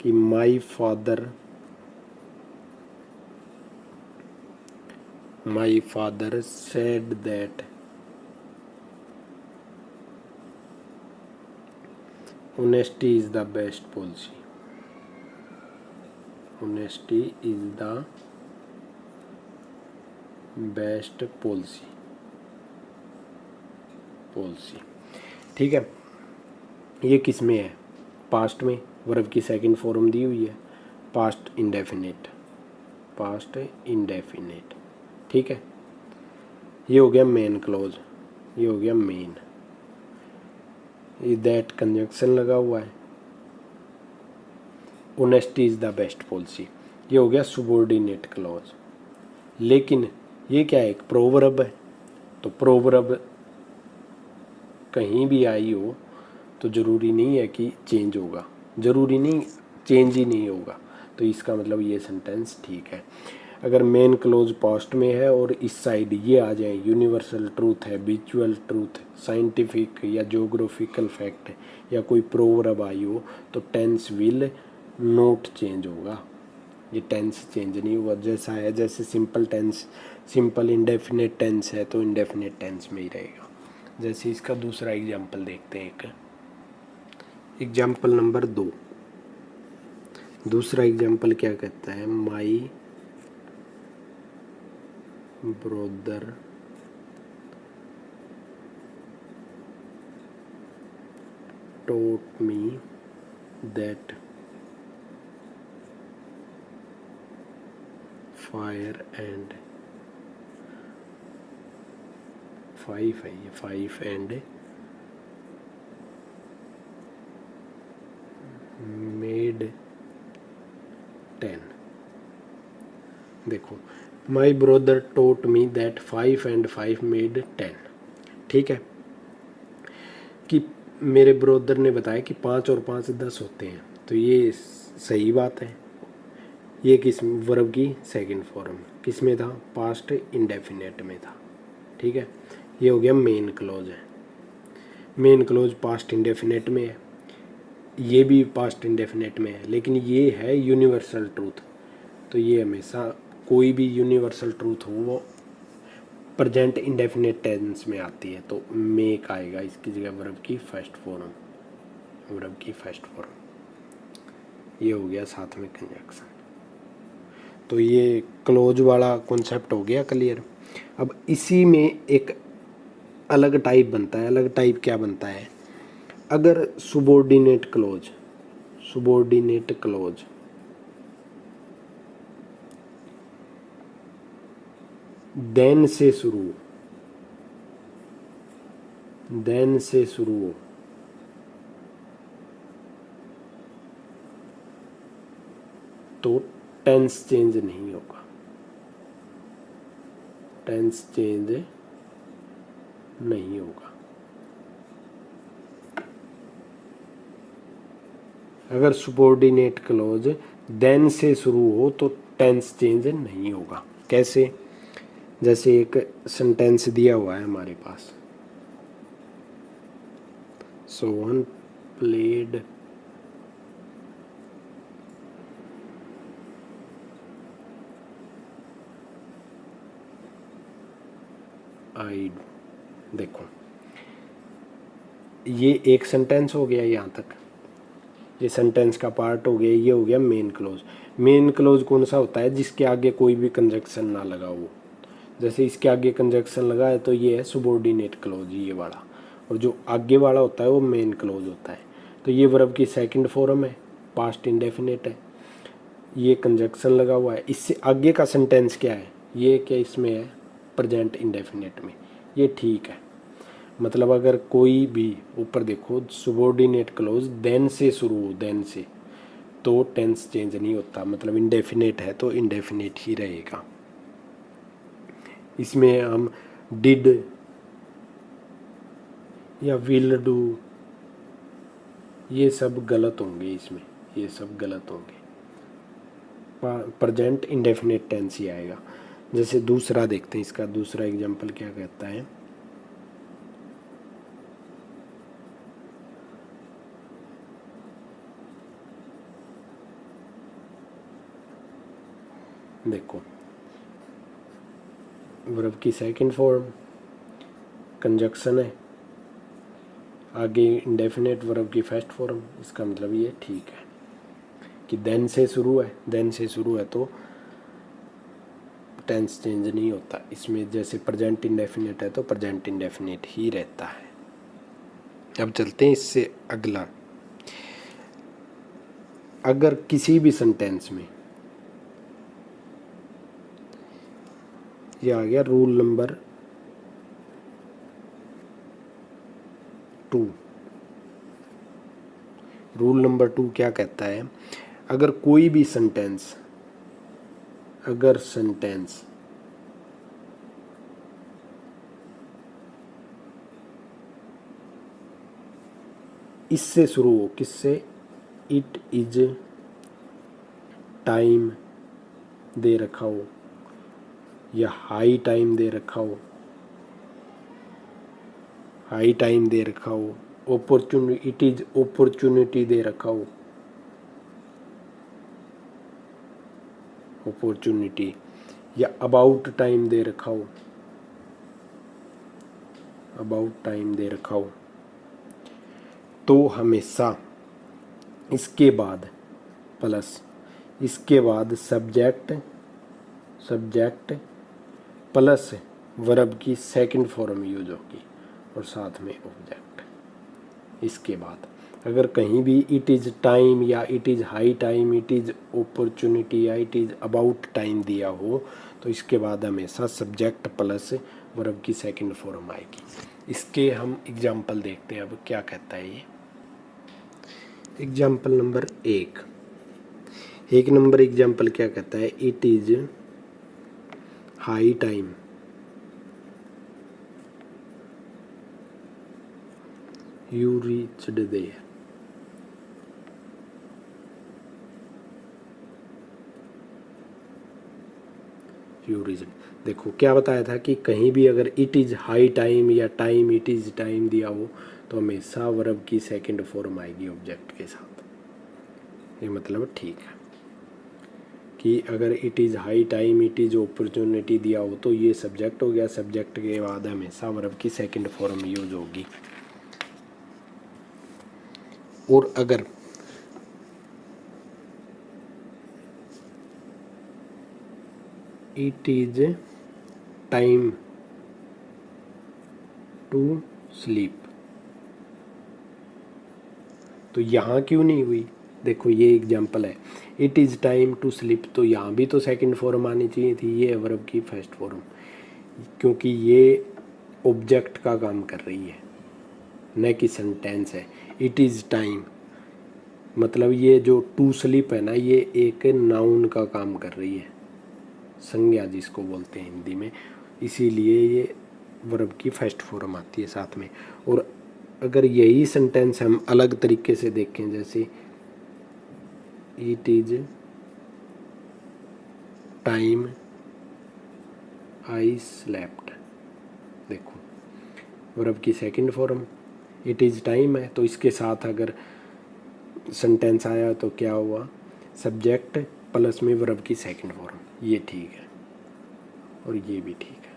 कि my father said that honesty is the best policy, honesty is the best policy। ठीक है, ये किस में है? पास्ट में। वर्ब की सेकंड फॉर्म दी हुई है पास्ट इंडेफिनेट, ठीक है। ये हो गया मेन क्लॉज, ये हो गया मेन। दैट कंजंक्शन लगा हुआ है, honesty is the best policy, ये हो गया सबऑर्डिनेट क्लॉज। लेकिन ये क्या है? एक प्रोवर्ब है, तो प्रोवर्ब कहीं भी आई हो तो ज़रूरी नहीं है कि चेंज होगा, ज़रूरी नहीं, चेंज ही नहीं होगा। तो इसका मतलब ये सेंटेंस ठीक है। अगर मेन क्लोज पास्ट में है और इस साइड ये आ जाए यूनिवर्सल ट्रूथ है, विजुअल ट्रूथ, साइंटिफिक या ज्योग्राफिकल फैक्ट या कोई प्रोवर्ब आई हो, तो टेंस विल नोट चेंज होगा। ये टेंस चेंज नहीं हुआ। जैसा है, जैसे simple tense, simple indefinite tense है तो इंडेफिनेट टेंस में ही रहेगा। जैसे इसका दूसरा एग्जाम्पल देखते हैं। एक एग्जाम्पल नंबर 2, दूसरा एग्जाम्पल क्या कहता है? My brother taught me that fire and five है, ये 5 and made 10। देखो, my brother taught me that 5 and 5 made 10। ठीक है, कि मेरे ब्रदर ने बताया कि 5 और 5 10 होते हैं। तो ये सही बात है। ये किस वर्ब की सेकंड फॉर्म किस में था? पास्ट इंडेफिनेट में था। ठीक है, ये हो गया मेन क्लोज है। मेन क्लोज पास्ट इंडेफिनेट में है, ये भी पास्ट इंडेफिनेट में है, लेकिन ये है यूनिवर्सल ट्रूथ। तो ये हमेशा कोई भी यूनिवर्सल ट्रूथ हो वो प्रेजेंट इंडेफिनेट टेंस में आती है, तो मेक आएगा इसकी जगह वर्ब की फर्स्ट फॉर्म, वर्ब की फर्स्ट फॉर्म। ये हो गया साथ में कंजक्शन। तो ये क्लोज वाला कॉन्सेप्ट हो गया क्लियर। अब इसी में एक अलग टाइप बनता है। अलग टाइप क्या बनता है? अगर सुबॉर्डिनेट क्लोज देन से शुरू हो, तो टेंस चेंज नहीं होगा, टेंस चेंज नहीं होगा। अगर सुबॉर्डिनेट क्लोज देन से शुरू हो तो टेंस चेंज नहीं होगा। कैसे? जैसे एक सेंटेंस दिया हुआ है हमारे पास, सोहन प्लेड आई। देखो, ये एक सेंटेंस हो गया यहाँ तक, ये सेंटेंस का पार्ट हो गया, ये हो गया मेन क्लोज। मेन क्लोज कौन सा होता है? जिसके आगे कोई भी कंजक्शन ना लगा हो। जैसे इसके आगे कंजक्शन लगा है तो ये है सुबॉर्डिनेट क्लोज, ये वाला। और जो आगे वाला होता है वो मेन क्लोज होता है। तो ये वर्ब की सेकंड फॉर्म है, पास्ट इंडेफिनिट है, ये कंजक्शन लगा हुआ है। इससे आगे का सेंटेंस क्या है? ये क्या इसमें है? प्रेजेंट इंडेफिनिट में। ये ठीक है। मतलब अगर कोई भी, ऊपर देखो, सुबॉर्डिनेट क्लोज देन से शुरू हो, देन से, तो टेंस चेंज नहीं होता। मतलब इंडेफिनिट है तो इंडेफिनिट ही रहेगा। इसमें हम डिड या विल डू, ये सब गलत होंगे, इसमें ये सब गलत होंगे। प्रेजेंट इंडेफिनिट टेंस ही आएगा। जैसे दूसरा देखते हैं, इसका दूसरा एग्जांपल क्या कहता है। देखो, वर्ब की सेकंड फॉर्म, कंजक्शन है, आगे इंडेफिनिट वर्ब की फर्स्ट फॉर्म। इसका मतलब ये ठीक है कि देन से शुरू है, देन से शुरू है तो टेंस चेंज नहीं होता। इसमें जैसे प्रेजेंट इंडेफिनिट है तो प्रेजेंट इंडेफिनिट ही रहता है। अब चलते हैं इससे अगला। अगर किसी भी सेंटेंस में, ये आ गया रूल नंबर 2। रूल नंबर 2 क्या कहता है? अगर कोई भी सेंटेंस, अगर सेंटेंस इससे शुरू हो, किससे? इट इज टाइम दे रखा हो, या हाई टाइम दे रखा हो, हाई टाइम दे रखा हो, अपॉर्चुनिटी, इट इज अपॉर्चुनिटी दे रखा हो, अपॉर्चुनिटी, या अबाउट टाइम दे रखा हो, अबाउट टाइम दे रखा हो, तो हमेशा इसके बाद प्लस, इसके बाद सब्जेक्ट, सब्जेक्ट प्लस वर्ब की सेकंड फॉर्म यूज होगी और साथ में ऑब्जेक्ट। इसके बाद अगर कहीं भी इट इज़ टाइम या it is high time, it is opportunity या इट इज़ अबाउट टाइम दिया हो तो इसके बाद हमेशा सब्जेक्ट प्लस वर्ब की सेकंड फॉर्म आएगी। इसके हम एग्जाम्पल देखते हैं। अब क्या कहता है ये? एग्जाम्पल नंबर 1 नंबर एग्जाम्पल क्या कहता है? It is high time you reached there. You reached, देखो क्या बताया था कि कहीं भी अगर इट इज़ हाई टाइम या टाइम इट इज़ टाइम दिया हो तो हमेशा वर्ब की सेकंड फॉर्म आएगी ऑब्जेक्ट के साथ। ये मतलब ठीक है कि अगर it is high time it is opportunity दिया हो तो ये सब्जेक्ट हो गया, सब्जेक्ट के बाद हमेशा वर्ब की सेकंड फॉर्म यूज होगी। और अगर it is time to sleep तो यहाँ क्यों नहीं हुई? देखो ये एग्जाम्पल है, it is time to sleep, तो यहाँ भी तो सेकंड फॉर्म आनी चाहिए थी, ये वर्ब की फर्स्ट फॉर्म, क्योंकि ये ऑब्जेक्ट का काम कर रही है न कि सेंटेंस है। इट इज़ टाइम मतलब ये जो टू स्लीप है ना, ये एक नाउन का काम कर रही है, संज्ञा जिसको बोलते हैं हिंदी में, इसीलिए ये वर्ब की फर्स्ट फॉर्म आती है साथ में। और अगर यही सेंटेंस हम अलग तरीके से देखें, जैसे it is time I slept, देखो वर्ब की second form it is time है, तो इसके साथ अगर सेंटेंस आया तो क्या हुआ? सब्जेक्ट प्लस में वर्ब की सेकंड फॉर्म। ये ठीक है और ये भी ठीक है।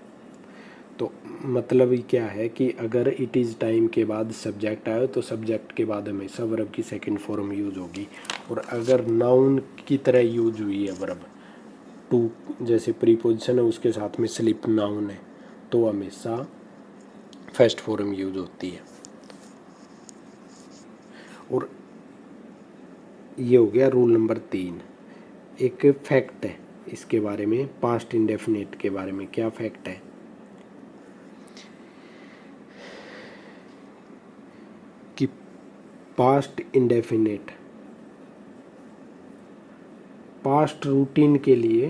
तो मतलब ये क्या है कि अगर इट इज़ टाइम के बाद सब्जेक्ट आए तो सब्जेक्ट के बाद हमेशा वर्ब की सेकंड फॉर्म यूज होगी। और अगर नाउन की तरह यूज हुई है वर्ब, टू जैसे प्रीपोजिशन है उसके साथ में स्लिप नाउन है, तो हमेशा फर्स्ट फॉर्म यूज होती है। और ये हो गया रूल नंबर 3। एक फैक्ट है इसके बारे में, पास्ट इंडेफिनिट के बारे में। क्या फैक्ट है कि पास्ट इंडेफिनिट पास्ट रूटीन के लिए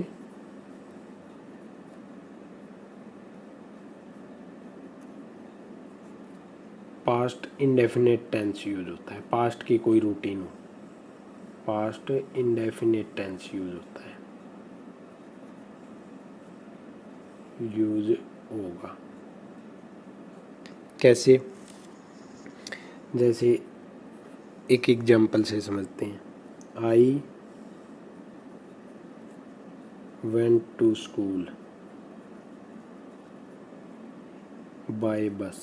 पास्ट इंडेफिनिट टेंस यूज होता है। पास्ट की कोई रूटीन हो, पास्ट इंडेफिनिट टेंस यूज होता है, यूज होगा। कैसे? जैसे एक एग्जाम्पल से समझते हैं। I went to school by bus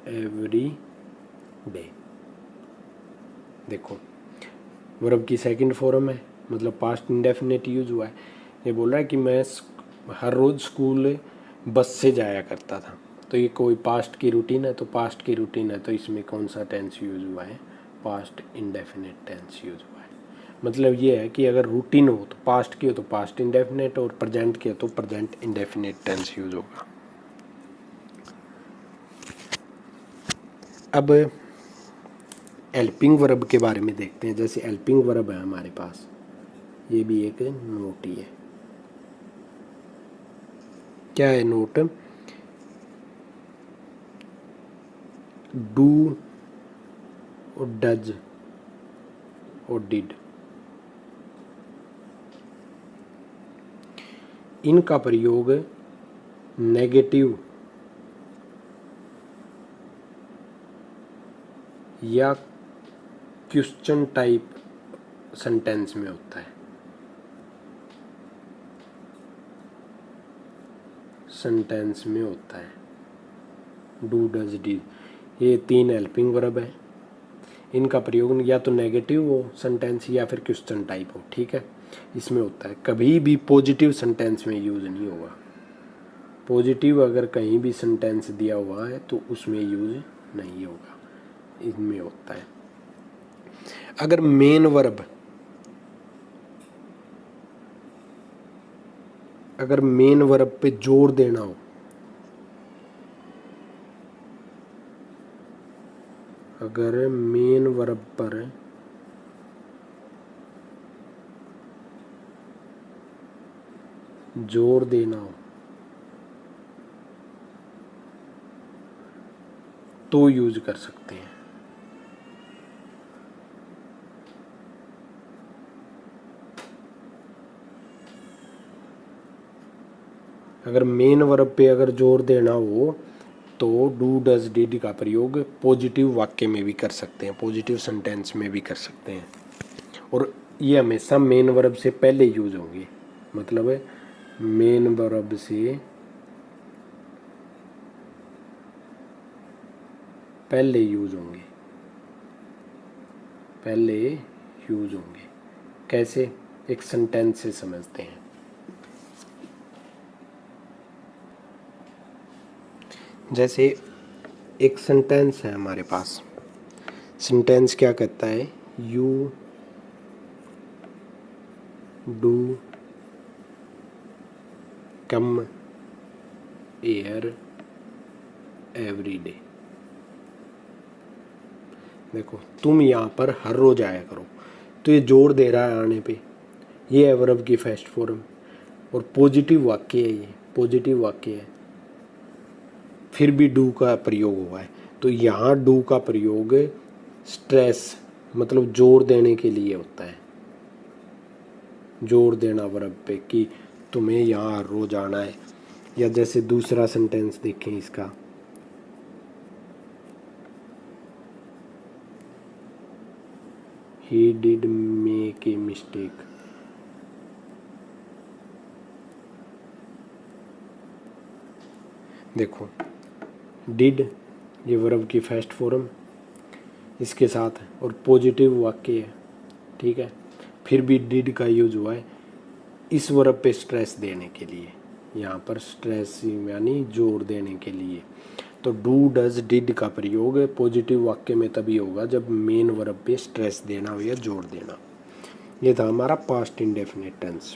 every day. देखो वर्ब की सेकंड फॉर्म है, मतलब पास्ट इंडेफिनिट यूज हुआ है। ये बोल रहा है कि मैं हर रोज़ स्कूल बस से जाया करता था। तो ये कोई पास्ट की रूटीन है, तो पास्ट की रूटीन है तो इसमें कौन सा टेंस यूज हुआ है? पास्ट इंडेफिनिट टेंस यूज हुआ है। मतलब ये है कि अगर रूटीन हो तो पास्ट की हो तो पास्ट इंडेफिनिट, और प्रेजेंट की हो तो प्रेजेंट इंडेफिनिट टेंस यूज होगा। अब हेल्पिंग वर्ब के बारे में देखते हैं। जैसे हेल्पिंग वर्ब है हमारे पास, ये भी एक नोट ही है। क्या है नोट? डू और डज और डिड, इनका प्रयोग नेगेटिव या क्वेश्चन टाइप सेंटेंस में होता है। सेंटेंस में होता है डू डज डिड। ये 3 हेल्पिंग वर्ब है। इनका प्रयोग या तो नेगेटिव हो सेंटेंस या फिर क्वेश्चन टाइप हो, ठीक है, इसमें होता है। कभी भी पॉजिटिव सेंटेंस में यूज नहीं होगा। पॉजिटिव अगर कहीं भी सेंटेंस दिया हुआ है तो उसमें यूज नहीं होगा, इनमें होता है। अगर मेन वर्ब पे जोर देना हो, अगर मेन वर्ब पर जोर देना हो तो यूज कर सकते हैं। अगर मेन वर्ब पे अगर जोर देना हो तो डू डज डिड का प्रयोग पॉजिटिव वाक्य में भी कर सकते हैं, पॉजिटिव सेंटेंस में भी कर सकते हैं। और ये हमेशा मेन वर्ब से पहले यूज होंगे, मतलब मेन वर्ब से पहले यूज होंगे, पहले यूज होंगे। कैसे? एक सेंटेंस से समझते हैं। जैसे एक सेंटेंस है हमारे पास। सेंटेंस क्या कहता है? You do come air every day. देखो तुम यहाँ पर हर रोज आया करो, तो ये जोर दे रहा है आने पे। ये है वर्ब की फर्स्ट फॉर्म और पॉजिटिव वाक्य है, ये पॉजिटिव वाक्य है। फिर भी डू का प्रयोग हुआ है, तो यहाँ डू का प्रयोग स्ट्रेस मतलब जोर देने के लिए होता है। जोर देना वर्ब पे कि तुम्हें यहाँ हर रोज आना है। या जैसे दूसरा सेंटेंस देखें इसका, he did make a mistake। देखो डिड ये वर्ब की फर्स्ट फॉर्म इसके साथ और पॉजिटिव वाक्य है, ठीक है। फिर भी डिड का यूज हुआ है इस वर्ब पे स्ट्रेस देने के लिए, यहाँ पर स्ट्रेस यानी जोर देने के लिए। तो डू डज डिड का प्रयोग पॉजिटिव वाक्य में तभी होगा जब मेन वर्ब पे स्ट्रेस देना हो या जोर देना। ये था हमारा पास्ट इंडेफिनिट टेंस।